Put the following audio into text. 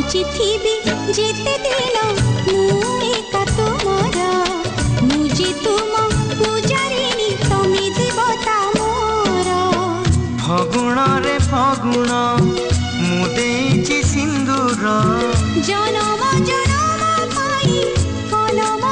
बचिथिबि जेते दिन मु एका तुमरा मुझे तुम पूजारिणी तमे देवता मोर फगुण रे फगुण मु देइछि सिंदूर जनम जनम पाई कलम